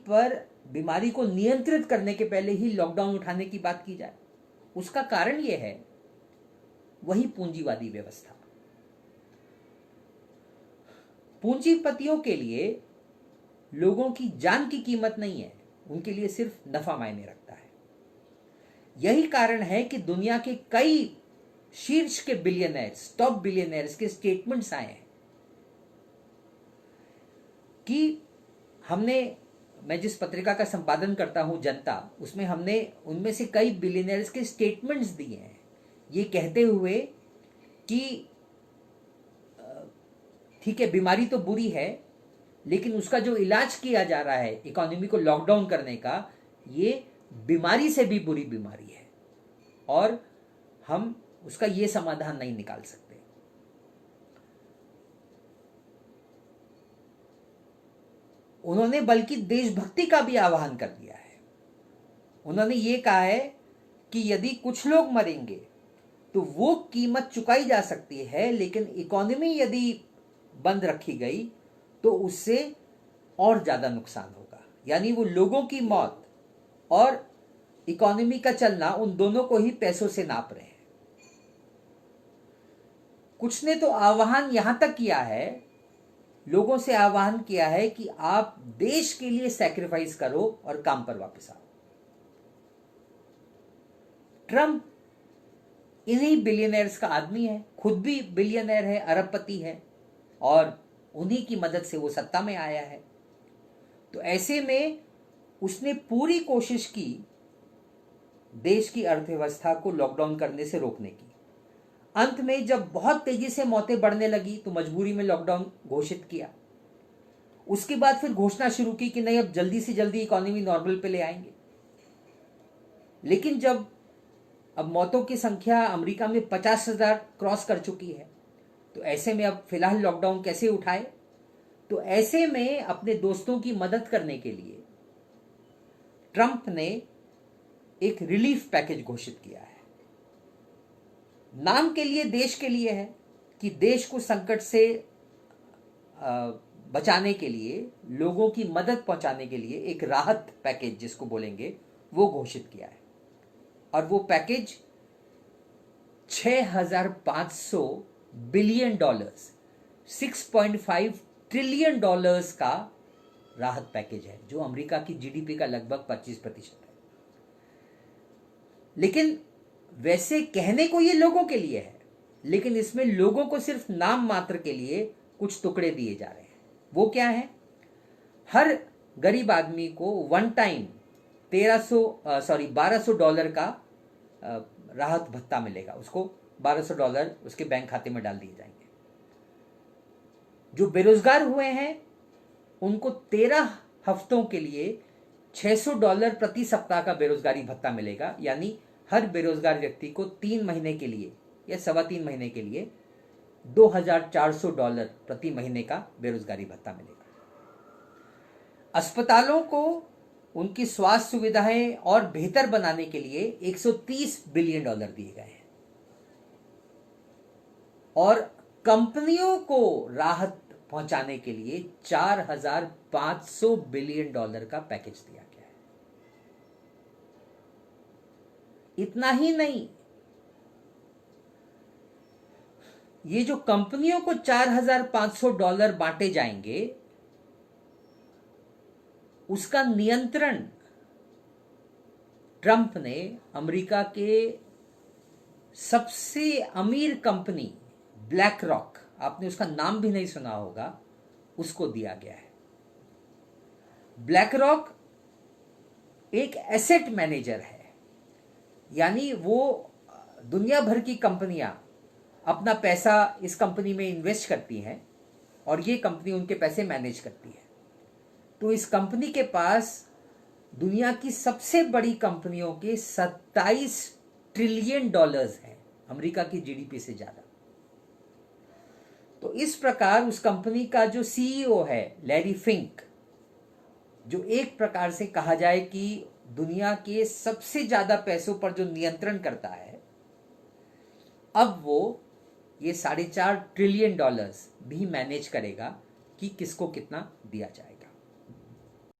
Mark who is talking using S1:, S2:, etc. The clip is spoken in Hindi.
S1: पर बीमारी को नियंत्रित करने के पहले ही लॉकडाउन उठाने की बात की जाए। उसका कारण यह है वही पूंजीवादी व्यवस्था। पूंजीपतियों के लिए लोगों की जान की कीमत नहीं है, उनके लिए सिर्फ नफा मायने रखता है। यही कारण है कि दुनिया के कई शीर्ष के बिलियनर्स, टॉप बिलियनर्स के स्टेटमेंट्स आए हैं कि मैं जिस पत्रिका का संपादन करता हूं जनता, उसमें हमने उनमें से कई बिलियनर्स के स्टेटमेंट्स दिए हैं, ये कहते हुए कि ठीक है बीमारी तो बुरी है, लेकिन उसका जो इलाज किया जा रहा है इकोनॉमी को लॉकडाउन करने का, ये बीमारी से भी बुरी बीमारी है और हम उसका ये समाधान नहीं निकाल सकते। उन्होंने बल्कि देशभक्ति का भी आह्वान कर दिया है। उन्होंने ये कहा है कि यदि कुछ लोग मरेंगे तो वो कीमत चुकाई जा सकती है, लेकिन इकोनॉमी यदि बंद रखी गई तो उससे और ज्यादा नुकसान होगा। यानी वो लोगों की मौत और इकोनॉमी का चलना, उन दोनों को ही पैसों से नाप रहे हैं। कुछ ने तो आह्वान यहां तक किया है, लोगों से आह्वान किया है कि आप देश के लिए सैक्रिफाइस करो और काम पर वापस आओ। ट्रंप इन्हीं बिलियनर्स का आदमी है, खुद भी बिलियनर है, अरबपति है और उन्हीं की मदद से वो सत्ता में आया है। तो ऐसे में उसने पूरी कोशिश की देश की अर्थव्यवस्था को लॉकडाउन करने से रोकने की। अंत में जब बहुत तेजी से मौतें बढ़ने लगी तो मजबूरी में लॉकडाउन घोषित किया। उसके बाद फिर घोषणा शुरू की कि नहीं, अब जल्दी से जल्दी इकोनॉमी नॉर्मल पे ले आएंगे। लेकिन जब अब मौतों की संख्या अमेरिका में 50,000 क्रॉस कर चुकी है, तो ऐसे में अब फिलहाल लॉकडाउन कैसे उठाए? तो ऐसे में अपने दोस्तों की मदद करने के लिए ट्रंप ने एक रिलीफ पैकेज घोषित किया है। नाम के लिए देश के लिए है कि देश को संकट से बचाने के लिए, लोगों की मदद पहुंचाने के लिए एक राहत पैकेज जिसको बोलेंगे वो घोषित किया है। और वो पैकेज $6,500 बिलियन, $6.5 ट्रिलियन का राहत पैकेज है, जो अमेरिका की जीडीपी का लगभग 25% है। लेकिन वैसे कहने को ये लोगों के लिए है, लेकिन इसमें लोगों को सिर्फ नाम मात्र के लिए कुछ टुकड़े दिए जा रहे हैं। वो क्या है? हर गरीब आदमी को वन टाइम $1,200 का राहत भत्ता मिलेगा। उसको $1,200 उसके बैंक खाते में डाल दिए जाएंगे। जो बेरोजगार हुए हैं उनको 13 हफ्तों के लिए $600 प्रति सप्ताह का बेरोजगारी भत्ता मिलेगा। यानी हर बेरोजगार व्यक्ति को 3 महीने के लिए या 3.25 महीने के लिए $2,400 प्रति महीने का बेरोजगारी भत्ता मिलेगा। अस्पतालों को उनकी स्वास्थ्य सुविधाएं और बेहतर बनाने के लिए $130 बिलियन दिए गए हैं। और कंपनियों को राहत पहुंचाने के लिए $4,500 बिलियन का पैकेज दिया गया है। इतना ही नहीं, ये जो कंपनियों को $4,500 बांटे जाएंगे, उसका नियंत्रण ट्रंप ने अमेरिका के सबसे अमीर कंपनी ब्लैक रॉक, आपने उसका नाम भी नहीं सुना होगा, उसको दिया गया है। ब्लैक रॉक एक एसेट मैनेजर है, यानी वो दुनिया भर की कंपनियां अपना पैसा इस कंपनी में इन्वेस्ट करती हैं और ये कंपनी उनके पैसे मैनेज करती है। तो इस कंपनी के पास दुनिया की सबसे बड़ी कंपनियों के $27 ट्रिलियन हैं, अमेरिका की जीडीपी से ज्यादा। तो इस प्रकार उस कंपनी का जो सीईओ है लैरी फिंक, जो एक प्रकार से कहा जाए कि दुनिया के सबसे ज्यादा पैसों पर जो नियंत्रण करता है, अब वो ये $4.5 ट्रिलियन भी मैनेज करेगा कि किसको कितना दिया जाएगा।